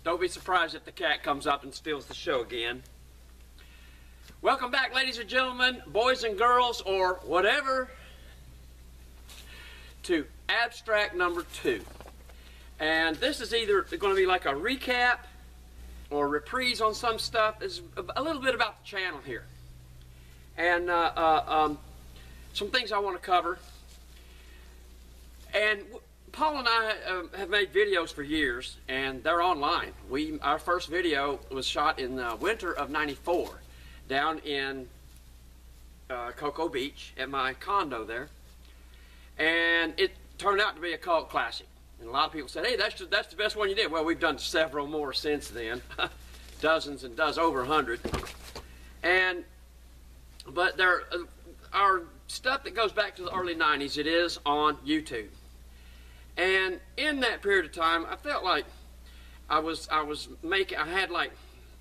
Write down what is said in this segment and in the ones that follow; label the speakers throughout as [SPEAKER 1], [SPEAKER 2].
[SPEAKER 1] Don't be surprised if the cat comes up and steals the show again. Welcome back, ladies and gentlemen, boys and girls, or whatever, to abstract number 2. And this is either going to be like a recap or reprise on some stuff. It's a little bit about the channel here. And some things I want to cover. And Paul and I have made videos for years, and they're online. Our first video was shot in the winter of '94 down in Cocoa Beach at my condo there. And it turned out to be a cult classic. And a lot of people said, hey, that's the best one you did. Well, we've done several more since then. Dozens and dozens, over 100. But there are stuff that goes back to the early 90s. It is on YouTube. And in that period of time, I felt like I had like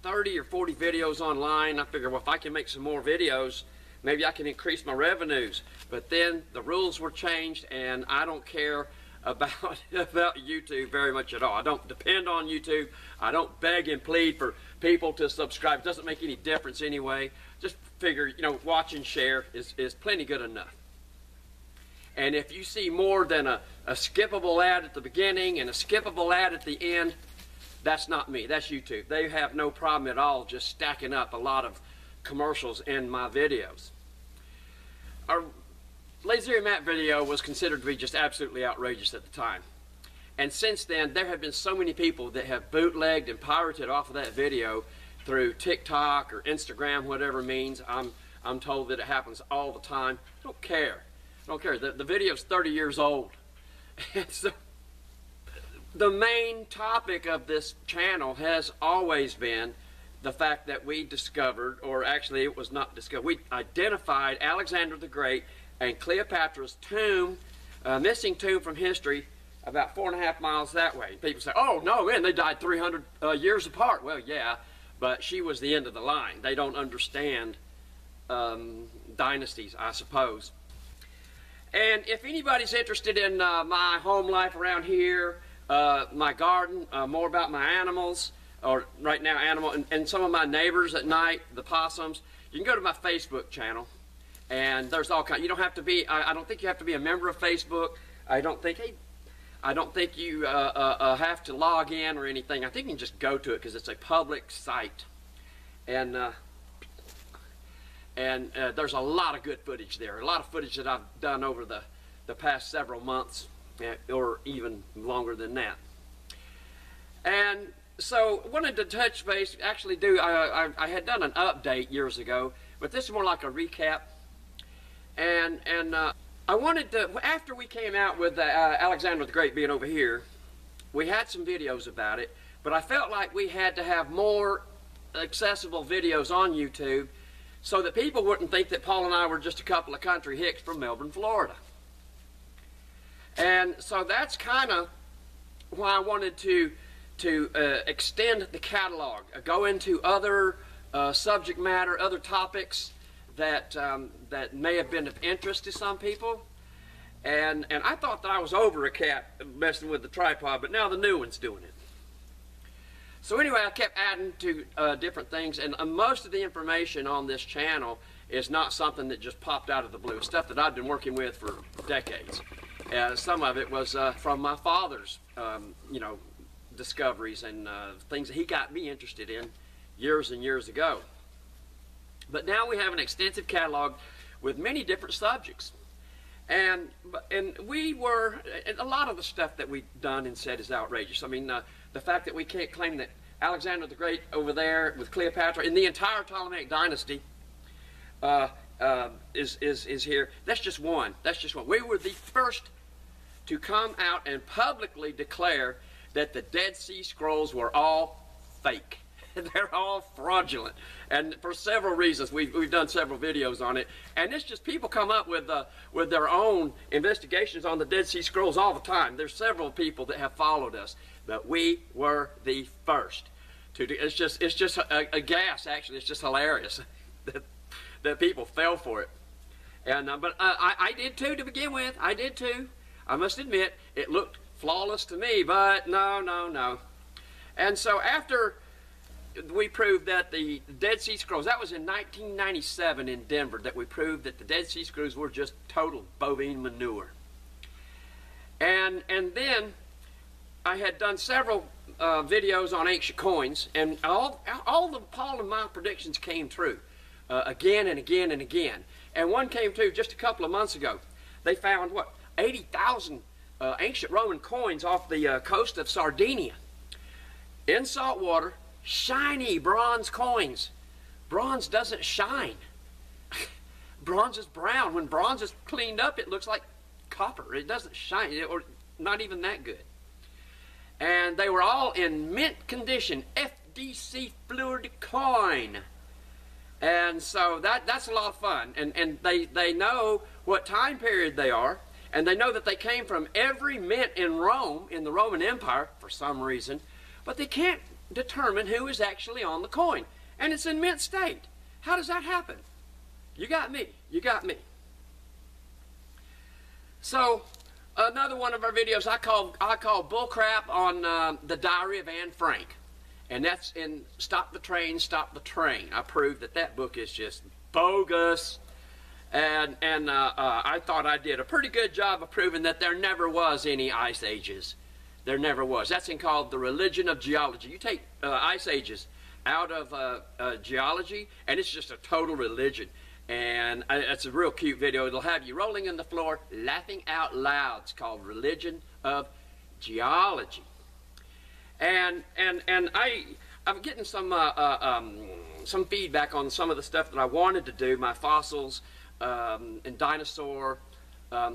[SPEAKER 1] 30 or 40 videos online. I figured, well, if I can make some more videos, maybe I can increase my revenues. But then the rules were changed, and I don't care about YouTube very much at all. I don't depend on YouTube. I don't beg and plead for people to subscribe. It doesn't make any difference anyway. Just figure, you know, watch and share is plenty good enough. And if you see more than a skippable ad at the beginning and a skippable ad at the end, that's not me. That's YouTube. They have no problem at all just stacking up a lot of commercials in my videos. Our Lazy Matt video was considered to be just absolutely outrageous at the time. And since then, there have been so many people that have bootlegged and pirated off of that video through TikTok or Instagram, whatever means. I'm told that it happens all the time. I don't care. I don't care. The video's 30 years old. And so the main topic of this channel has always been the fact that we discovered, or actually it was not discovered, we identified Alexander the Great and Cleopatra's tomb, missing tomb from history, about 4.5 miles that way. People say, oh no, man, they died 300 years apart. Well, yeah, but she was the end of the line. They don't understand dynasties, I suppose. And if anybody's interested in my home life around here, my garden, more about my animals, or right now and some of my neighbors at night, the possums, you can go to my Facebook channel. And there's all kinds. You don't have to be. I don't think you have to be a member of Facebook. I don't think you have to log in or anything. I think you can just go to it because it's a public site. And there's a lot of good footage there. A lot of footage that I've done over the past several months, or even longer than that. And so I wanted to touch base. Actually, I had done an update years ago, but this is more like a recap. And I wanted to, after we came out with Alexander the Great being over here, we had some videos about it, but I felt like we had to have more accessible videos on YouTube so that people wouldn't think that Paul and I were just a couple of country hicks from Melbourne, Florida. And so that's kind of why I wanted to extend the catalog, go into other subject matter, other topics that may have been of interest to some people, and I thought that I was over a cat messing with the tripod, but now the new one's doing it. So anyway, I kept adding to different things, and most of the information on this channel is not something that just popped out of the blue. Stuff that I've been working with for decades. Some of it was from my father's, you know, discoveries and things that he got me interested in years and years ago. But now we have an extensive catalog with many different subjects. And a lot of the stuff that we've done and said is outrageous. I mean, the fact that we can't claim that Alexander the Great over there with Cleopatra in the entire Ptolemaic dynasty is here. That's just one. That's just one. We were the first to come out and publicly declare that the Dead Sea Scrolls were all fake. They're all fraudulent, and for several reasons. We've done several videos on it, and it's just people come up with their own investigations on the Dead Sea Scrolls all the time. There's several people that have followed us, but we were the first to do. It's just a gas. Actually, it's just hilarious that people fell for it. And but I did too to begin with. I did too. I must admit, it looked flawless to me, but no, no, no. And so after we proved that the Dead Sea Scrolls, that was in 1997 in Denver, that we proved that the Dead Sea Scrolls were just total bovine manure. And then I had done several videos on ancient coins, and all of my predictions came true again and again and again. And one came true just a couple of months ago. They found, what, 80,000 ancient Roman coins off the coast of Sardinia in salt water. Shiny bronze coins. Bronze doesn't shine. Bronze is brown. When bronze is cleaned up, it looks like copper. It doesn't shine, or not even that good. And they were all in mint condition, FDC fluid coin. And so that's a lot of fun. And they know what time period they are, and they know that they came from every mint in Rome, in the Roman Empire, for some reason, but they can't determine who is actually on the coin. And it's in mint state. How does that happen? You got me. You got me. So another one of our videos I call bullcrap on the Diary of Anne Frank. And that's in Stop the Train, Stop the Train. I proved that that book is just bogus. And I thought I did a pretty good job of proving that there never was any ice ages. There never was. That's called The Religion of Geology. You take ice ages out of geology, and it's just a total religion. And it's a real cute video. It'll have you rolling on the floor, laughing out loud. It's called Religion of Geology. And I'm getting some feedback on some of the stuff that I wanted to do, my fossils and dinosaur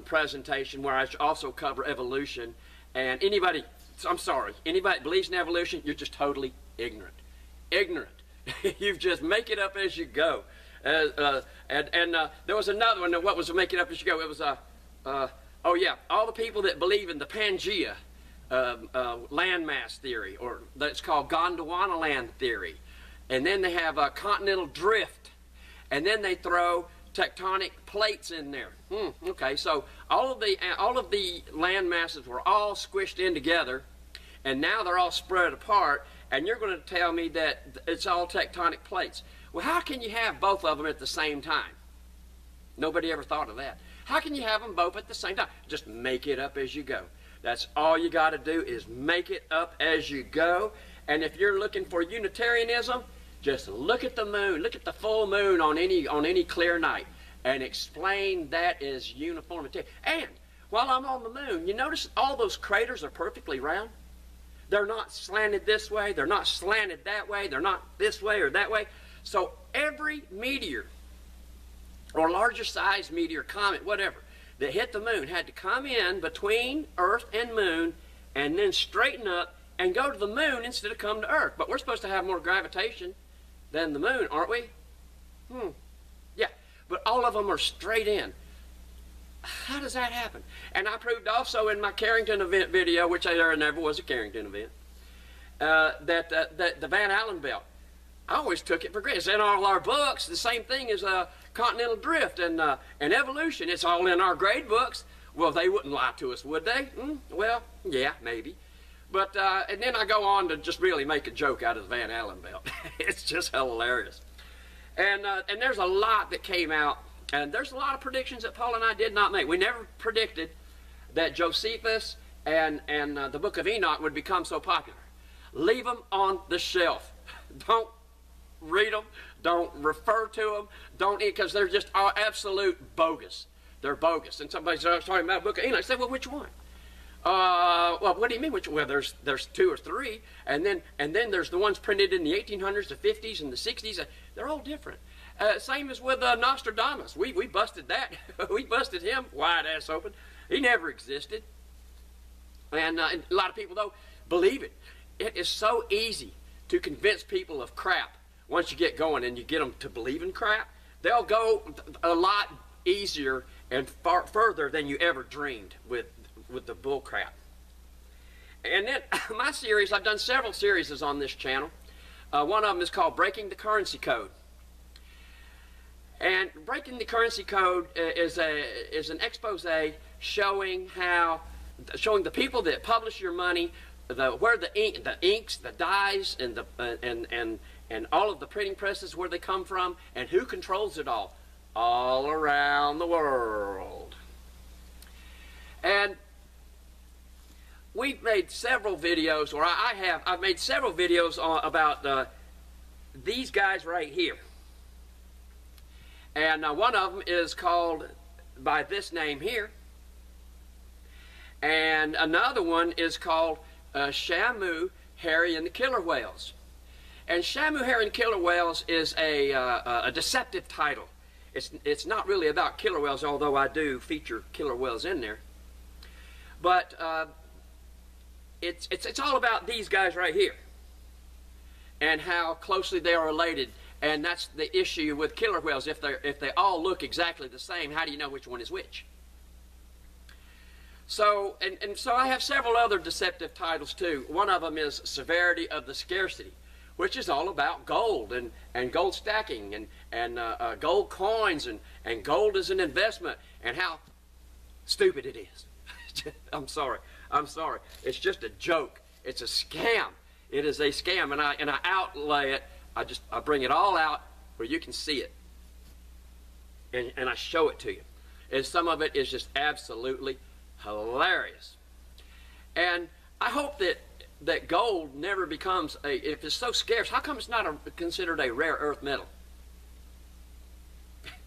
[SPEAKER 1] presentation, where I also cover evolution. And anybody, I'm sorry, anybody that believes in evolution, you're just totally ignorant. Ignorant. You just make it up as you go. There was another one. What was make it up as you go? It was oh yeah, all the people that believe in the Pangea landmass theory, or that's called Gondwana land theory, and then they have a continental drift, and then they throw tectonic plates in there. Okay, so all of the land masses were all squished in together, and now they're all spread apart, and you're going to tell me that it's all tectonic plates. Well, how can you have both of them at the same time? Nobody ever thought of that. How can you have them both at the same time? Just make it up as you go. That's all you got to do, is make it up as you go. And if you're looking for Unitarianism, just look at the moon, look at the full moon on any clear night, and explain that as uniformity. And while I'm on the moon, you notice all those craters are perfectly round? They're not slanted this way, they're not slanted that way, they're not this way or that way. So every meteor, or larger size meteor, comet, whatever, that hit the moon had to come in between Earth and moon and then straighten up and go to the moon instead of come to Earth. But we're supposed to have more gravitation than the moon, aren't we? Yeah, but all of them are straight in. How does that happen? And I proved also in my Carrington event video, which there never was a Carrington event, that the Van Allen belt, I always took it for granted. It's in all our books. The same thing as continental drift and evolution. It's all in our grade books. Well, they wouldn't lie to us, would they? Well, yeah, maybe. But and then I go on to just really make a joke out of the Van Allen belt. It's just hilarious. And there's a lot that came out, and there's a lot of predictions that Paul and I did not make. We never predicted that Josephus and the Book of Enoch would become so popular. Leave them on the shelf. Don't read them. Don't refer to them. Don't, because they're just absolute bogus. They're bogus. And somebody's talking about the Book of Enoch. I said, well, which one? Well, what do you mean? Which? Well, there's 2 or 3, and then there's the ones printed in the 1800s, the 50s, and the 60s. They're all different. Same as with Nostradamus. We busted that. We busted him wide ass open. He never existed. And a lot of people though believe it. It is so easy to convince people of crap. Once you get going and you get them to believe in crap, they'll go a lot easier and far further than you ever dreamed with the bull crap. And then my series, I've done several series on this channel. One of them is called Breaking the Currency Code. And Breaking the Currency Code is an expose showing how showing the people that publish your money, where the inks, the dyes, and and all of the printing presses, where they come from, and who controls it all around the world. And we've made several videos, or I've made several videos about these guys right here. And one of them is called by this name here. And another one is called Shamu, Harry, and the Killer Whales. And Shamu, Harry, and Killer Whales is a deceptive title. It's not really about killer whales, although I do feature killer whales in there. But it's all about these guys right here and how closely they are related. And that's the issue with killer whales. If they all look exactly the same, how do you know which one is which? So and so I have several other deceptive titles too. One of them is Severity of the Scarcity, which is all about gold and gold stacking and gold coins and gold as an investment and how stupid it is. I'm sorry. It's just a joke. It's a scam. It is a scam, and I outlay it. I bring it all out where you can see it, and I show it to you. And some of it is just absolutely hilarious. And I hope that gold never becomes if it's so scarce, how come it's not considered a rare earth metal?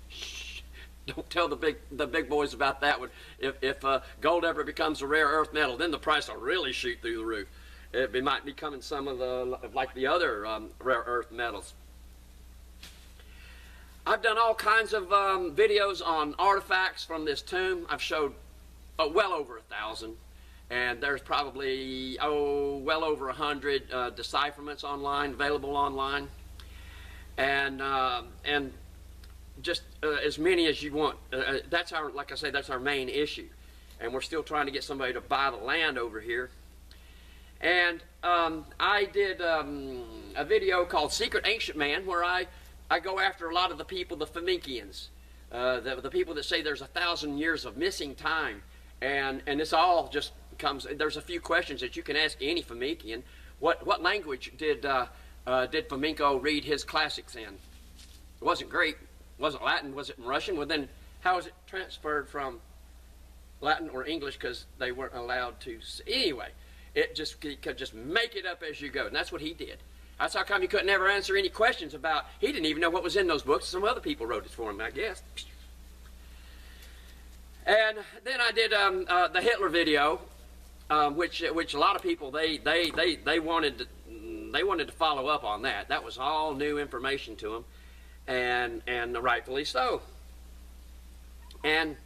[SPEAKER 1] Shh, don't tell the big boys about that one. If gold ever becomes a rare earth metal, then the price will really shoot through the roof. It might become some of like the other rare earth metals. I've done all kinds of videos on artifacts from this tomb. I've showed well over 1,000. And there's probably, well over 100 decipherments online, available online. And just as many as you want. That's like I say, that's our main issue. And we're still trying to get somebody to buy the land over here. And I did a video called Secret Ancient Man, where I go after a lot of the people, the Phoenicians, the people that say there's 1,000 years of missing time. And this all just comes, there's a few questions that you can ask any Phoenician. What language did Flamenco read his classics in? It wasn't Greek, it wasn't Latin, was it in Russian? Well then, how is it transferred from Latin or English, because they weren't allowed to? Anyway, you could just make it up as you go, and that's what he did. That's how come he couldn't ever answer any questions about, he didn't even know what was in those books. Some other people wrote it for him, I guess. And then I did the Hitler video, which a lot of people they wanted to follow up on that. That was all new information to them, and rightfully so. And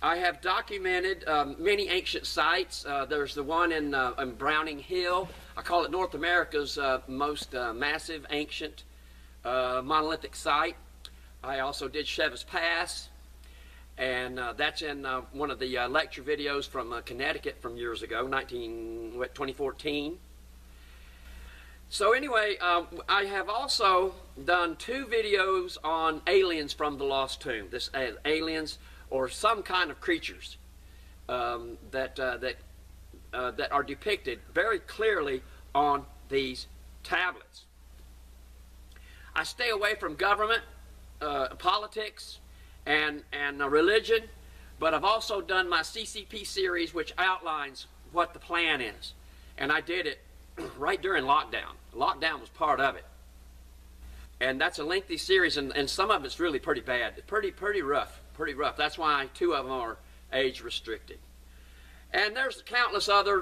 [SPEAKER 1] I have documented many ancient sites. There's the one in Browning Hill. I call it North America's most massive ancient monolithic site. I also did Chevis Pass. And that's in one of the lecture videos from Connecticut from years ago, 2014. So anyway, I have also done 2 videos on aliens from the Lost Tomb. This aliens or some kind of creatures that are depicted very clearly on these tablets. I stay away from government, politics, and religion, but I've also done my CCP series, which outlines what the plan is. And I did it right during lockdown. Lockdown was part of it. And that's a lengthy series, and some of it's really pretty bad. Pretty rough. That's why 2 of them are age restricted. And there's countless other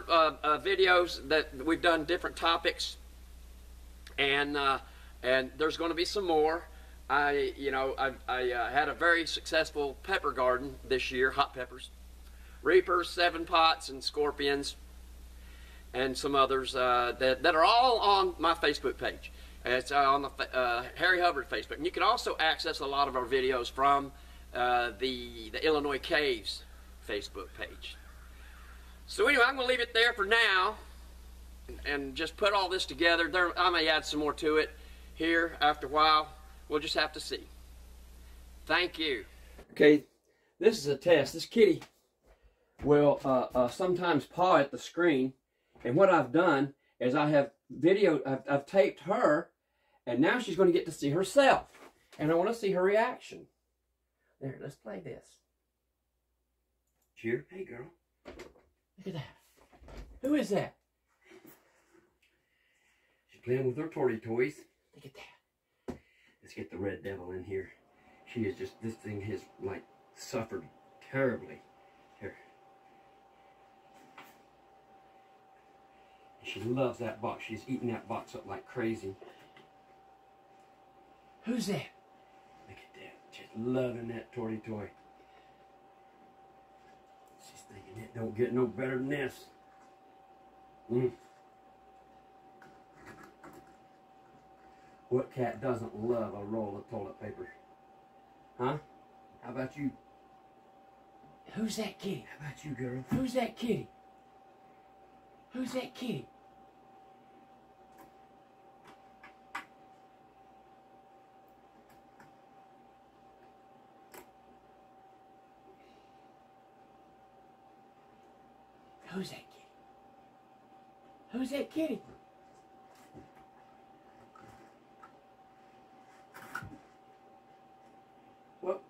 [SPEAKER 1] videos that we've done different topics, and there's going to be some more. I had a very successful pepper garden this year, hot peppers, reapers, 7 pots, and scorpions, and some others that are all on my Facebook page. It's on the Harry Hubbard Facebook. And you can also access a lot of our videos from the Illinois Caves Facebook page. So anyway, I'm going to leave it there for now and just put all this together. I may add some more to it here after a while. We'll just have to see. Thank you. Okay, this is a test. This kitty will sometimes paw at the screen. And what I've done is I have I've taped her, and now she's going to get to see herself. And I want to see her reaction. There, let's play this. Cheer. Hey, girl. Look at that. Who is that? She's playing with her toy toys. Look at that. Let's get the red devil in here. She is just, this thing has, like, suffered terribly. Here. She loves that box. She's eating that box up like crazy. Who's that? Look at that. Just loving that toy toy. She's thinking it don't get no better than this. What cat doesn't love a roll of toilet paper? Huh? How about you? Who's that kitty? How about you, girl? Who's that kitty? Who's that kitty? Who's that kitty? Who's that kitty? Whoop.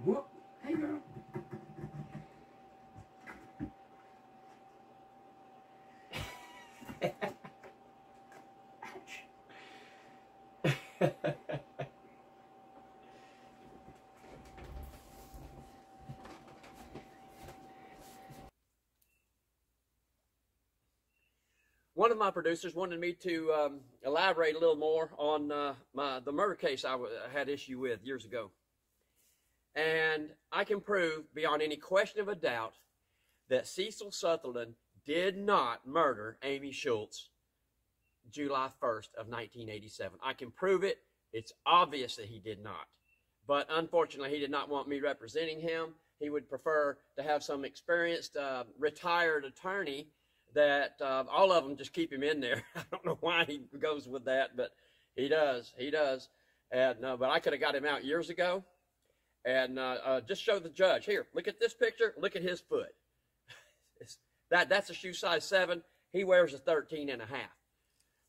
[SPEAKER 1] Whoop. Hey, girl. Ouch. One of my producers wanted me to elaborate a little more on the murder case I had issue with years ago. And I can prove beyond any question of a doubt that Cecil Sutherland did not murder Amy Schultz July 1st of 1987. I can prove it. It's obvious that he did not. But unfortunately, he did not want me representing him. He would prefer to have some experienced retired attorney that all of them just keep him in there. I don't know why he goes with that, but he does. He does. And but I could have got him out years ago. And just show the judge. Here, look at this picture. Look at his foot. That's a shoe size 7. He wears a 13 and a half.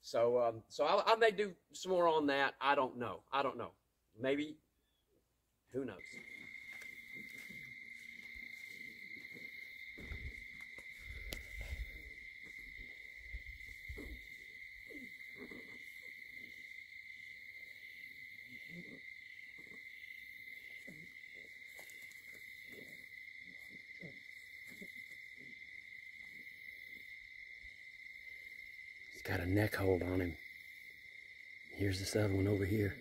[SPEAKER 1] So I may do some more on that. I don't know. I don't know. Maybe. Who knows? He's got a neck hold on him. Here's this other one over here.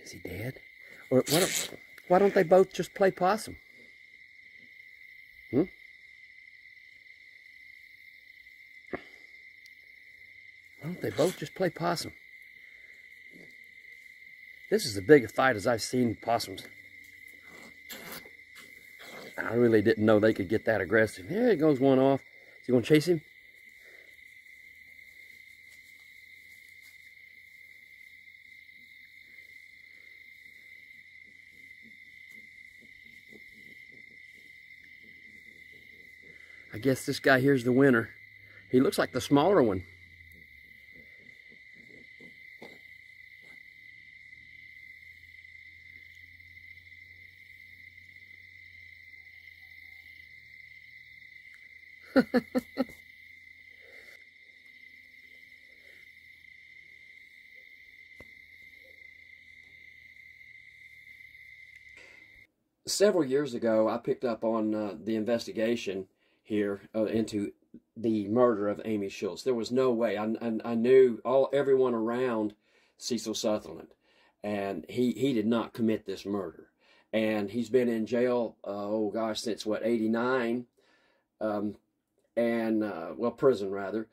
[SPEAKER 1] Is he dead? Or why don't they both just play possum? Hmm? Why don't they both just play possum? This is as big a fight as I've seen possums. I really didn't know they could get that aggressive. There goes one off. Is he going to chase him? I guess this guy here's the winner. He looks like the smaller one. Several years ago, I picked up on the investigation here into the murder of Amy Schultz. There was no way. I knew everyone around Cecil Sutherland, and he did not commit this murder. And he's been in jail, oh gosh, since what, 89? Well, prison rather.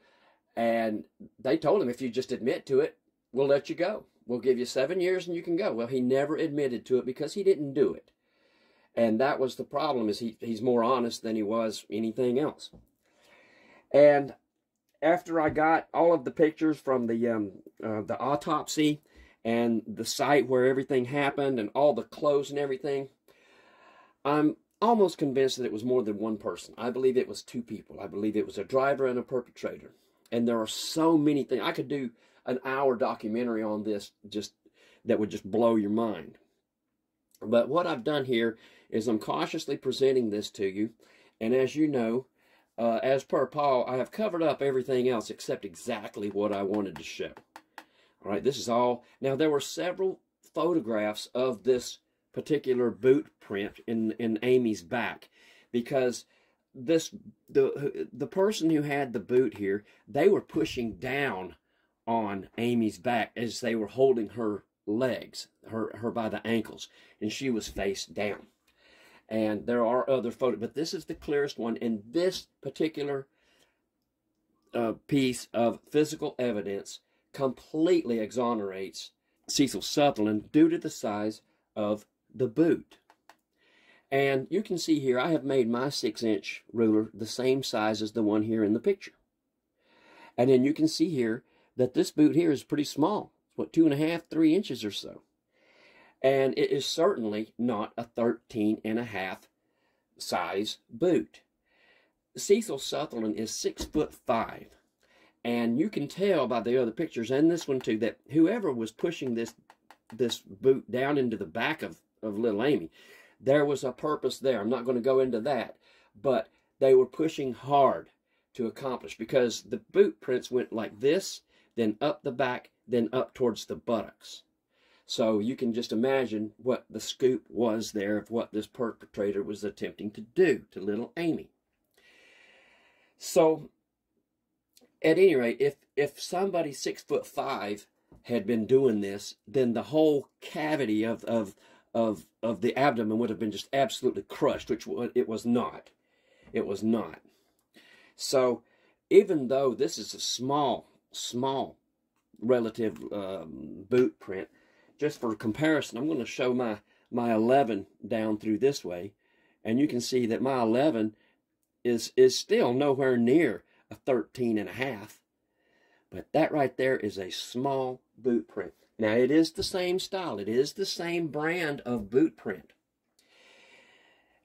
[SPEAKER 1] And they told him, if you just admit to it, we'll let you go. We'll give you 7 years and you can go. Well, he never admitted to it because he didn't do it. And that was the problem, is he's more honest than he was anything else. And after I got all of the pictures from the autopsy and the site where everything happened and all the clothes and everything, I'm almost convinced that it was more than one person. I believe it was two people. I believe it was a driver and a perpetrator. And there are so many things. I could do an hour documentary on this that would just blow your mind. But what I've done here is I'm cautiously presenting this to you. And as you know, as per Paul, I have covered up everything else except exactly what I wanted to show. All right, this is all. Now, there were several photographs of this particular boot print in Amy's back, because the person who had the boot here, they were pushing down on Amy's back as they were holding her legs, her by the ankles, and she was face down. And there are other photos, but this is the clearest one. And this particular piece of physical evidence completely exonerates Cecil Sutherland due to the size of the boot. And you can see here, I have made my 6-inch ruler the same size as the one here in the picture. And then you can see here that this boot here is pretty small. What, 2.5, 3 inches or so. And it is certainly not a 13.5 size boot. Cecil Sutherland is 6'5", and you can tell by the other pictures, and this one too, that whoever was pushing this boot down into the back of little Amy, there was a purpose there. I'm not going to go into that, but they were pushing hard to accomplish, because the boot prints went like this, then up the back, then up towards the buttocks. So you can just imagine what the scoop was there of what this perpetrator was attempting to do to little Amy. So, at any rate, if somebody 6'5" had been doing this, then the whole cavity of the abdomen would have been just absolutely crushed, which it was not. It was not. So, even though this is a small relative boot print, just for comparison, I'm going to show my 11 down through this way, and you can see that my 11 is still nowhere near a 13.5. But that right there is a small boot print. Now, it is the same style. It is the same brand of boot print.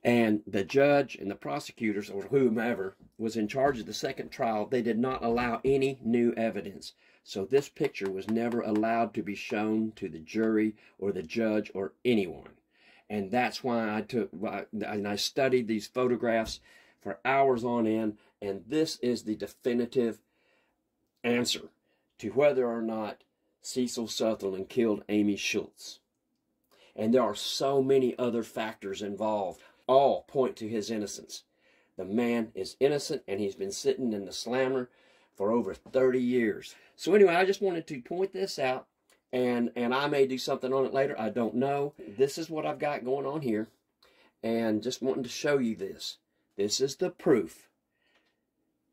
[SPEAKER 1] And the judge and the prosecutors, or whomever was in charge of the second trial, they did not allow any new evidence. So this picture was never allowed to be shown to the jury or the judge or anyone. And that's why I studied these photographs for hours on end, and this is the definitive answer to whether or not Cecil Sutherland killed Amy Schultz. And there are so many other factors involved. All point to his innocence. The man is innocent, and he's been sitting in the slammer for over 30 years. So anyway, I just wanted to point this out, and I may do something on it later. I don't know. This is what I've got going on here, and just wanting to show you this. This is the proof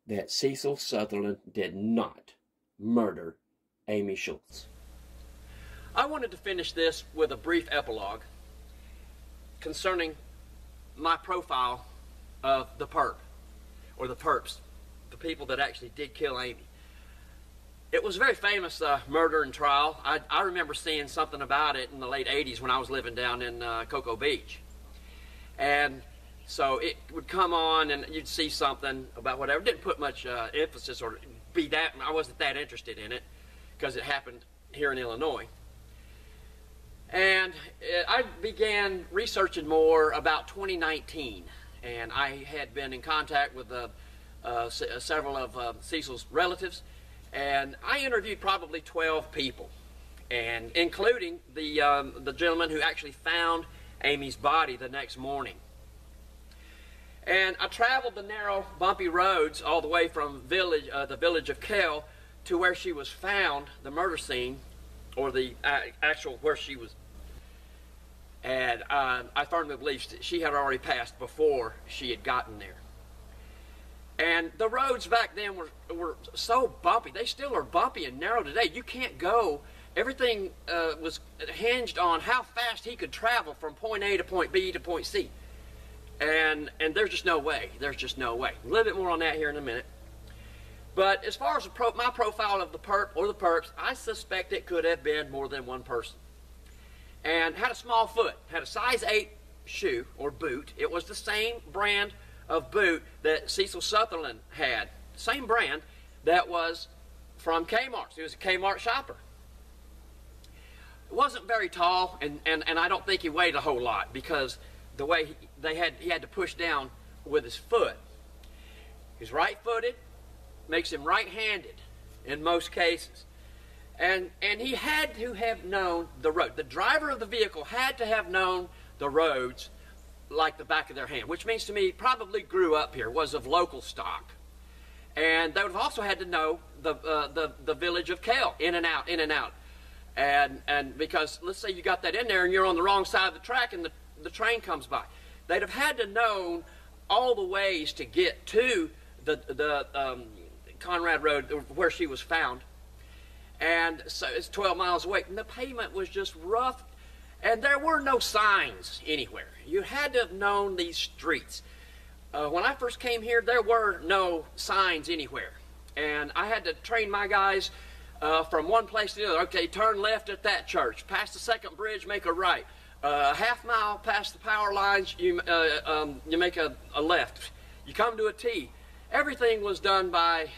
[SPEAKER 1] that Cecil Sutherland did not murder Amy Schultz. I wanted to finish this with a brief epilogue concerning my profile of the perp, or the perps, the people that actually did kill Amy. It was a very famous murder and trial. I remember seeing something about it in the late 80s when I was living down in Cocoa Beach. And so it would come on and you'd see something about whatever. Didn't put much emphasis or be that, I wasn't that interested in it because it happened here in Illinois. And I began researching more about 2019, and I had been in contact with several of Cecil's relatives, and I interviewed probably 12 people, and including the gentleman who actually found Amy's body the next morning. And I traveled the narrow, bumpy roads all the way from the village of Kell to where she was found, the murder scene, or the actual where she was. And I firmly believe she had already passed before she had gotten there. And the roads back then were so bumpy. They still are bumpy and narrow today. You can't go. Everything was hinged on how fast he could travel from point A to point B to point C. And there's just no way. There's just no way. A little bit more on that here in a minute. But as far as my profile of the perp or the perps, I suspect it could have been more than one person. And had a small foot, had a size 8 shoe or boot. It was the same brand of boot that Cecil Sutherland had. Same brand that was from Kmart. He was a Kmart shopper. It wasn't very tall, and I don't think he weighed a whole lot because the way he had to push down with his foot. He's right-footed, makes him right-handed in most cases. And he had to have known the road. The driver of the vehicle had to have known the roads like the back of their hand, which means to me probably grew up here, was of local stock. And they would have also had to know the village of Kell, in and out, in and out. And because let's say you got that in there and you're on the wrong side of the track and the train comes by. They'd have had to know all the ways to get to the Conrad Road where she was found. And so it's 12 miles away. And the pavement was just rough. And there were no signs anywhere. You had to have known these streets. When I first came here, there were no signs anywhere. And I had to train my guys from one place to the other. Okay, turn left at that church. Past the second bridge, make a right. Half mile past the power lines, you make a left. You come to a T. Everything was done by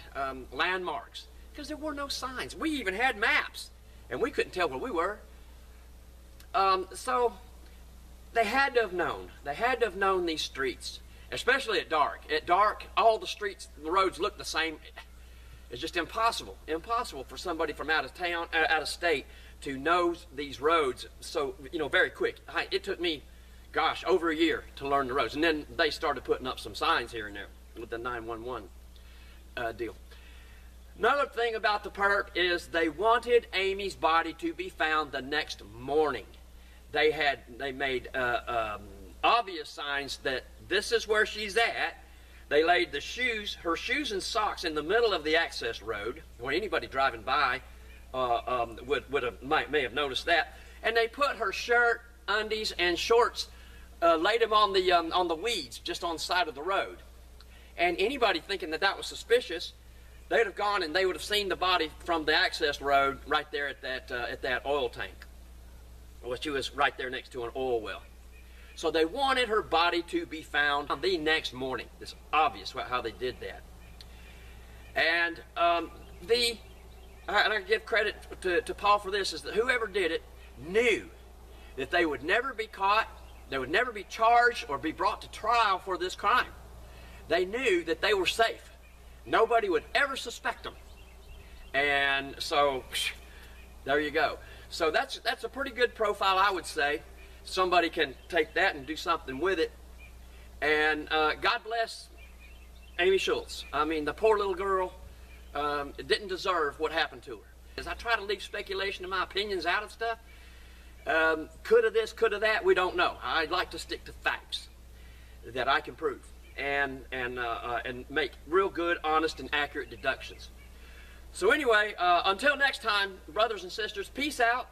[SPEAKER 1] landmarks because there were no signs. We even had maps, and we couldn't tell where we were. So they had to have known. They had to have known these streets, especially at dark. At dark, all the streets, the roads look the same. It's just impossible for somebody from out of town, out of state, to know these roads so, very quick. It took me, gosh, over a year to learn the roads. And then they started putting up some signs here and there with the 911 deal. Another thing about the perp is they wanted Amy's body to be found the next morning. They made obvious signs that this is where she's at. They laid her shoes and socks in the middle of the access road, where anybody driving by may have noticed that. And they put her shirt, undies, and shorts, laid them on the weeds just on the side of the road. And anybody thinking that was suspicious, they'd have gone and they would have seen the body from the access road right there at that oil tank. Well, she was right there next to an oil well. So they wanted her body to be found the next morning. It's obvious how they did that. And I give credit to Paul for this, is that whoever did it knew that they would never be caught, they would never be charged or be brought to trial for this crime. They knew that they were safe. Nobody would ever suspect them. And so, there you go. So that's a pretty good profile, I would say. Somebody can take that and do something with it. And God bless Amy Schulz. I mean, the poor little girl didn't deserve what happened to her. As I try to leave speculation and my opinions out of stuff, could have this, could have that, we don't know. I like to stick to facts that I can prove and make real good, honest, and accurate deductions. So anyway, until next time, brothers and sisters, peace out.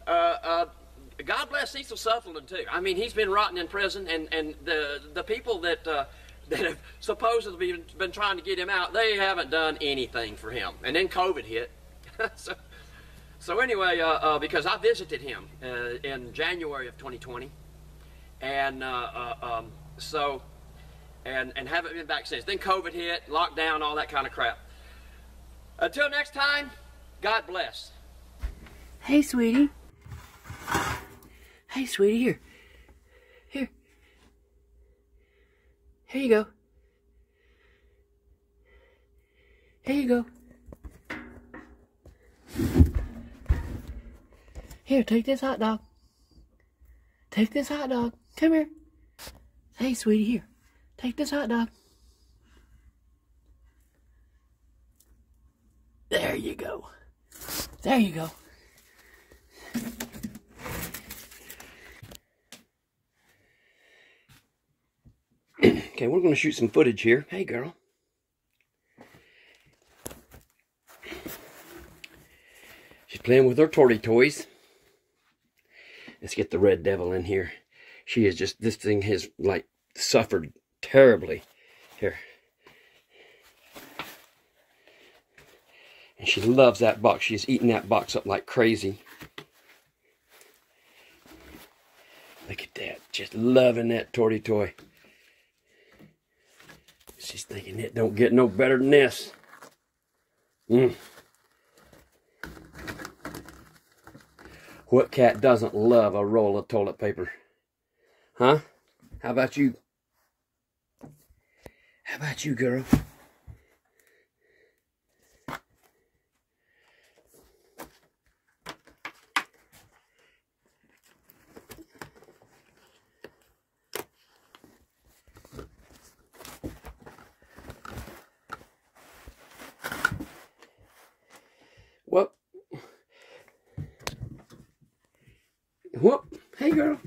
[SPEAKER 1] God bless Cecil Sutherland too. I mean, he's been rotting in prison, and the people that have supposedly been trying to get him out, they haven't done anything for him. And then COVID hit. So anyway, because I visited him in January of 2020, and and haven't been back since. Then COVID hit, lockdown, all that kind of crap. Until next time, God bless.
[SPEAKER 2] Hey, sweetie. Hey, sweetie, here. Here. Here you go. Here you go. Here, take this hot dog. Take this hot dog. Come here. Hey, sweetie, here. Take this hot dog. There you go. There you go.
[SPEAKER 1] Okay, we're going to shoot some footage here. Hey, girl. She's playing with her torty toys. Let's get the red devil in here. She is just, this thing is like suffered terribly. Here. And she loves that box. She's eating that box up like crazy. Look at that. Just loving that torty toy. She's thinking it don't get no better than this. What cat doesn't love a roll of toilet paper? Huh? How about you? How about you, girl? Whoop. Whoop. Hey, girl.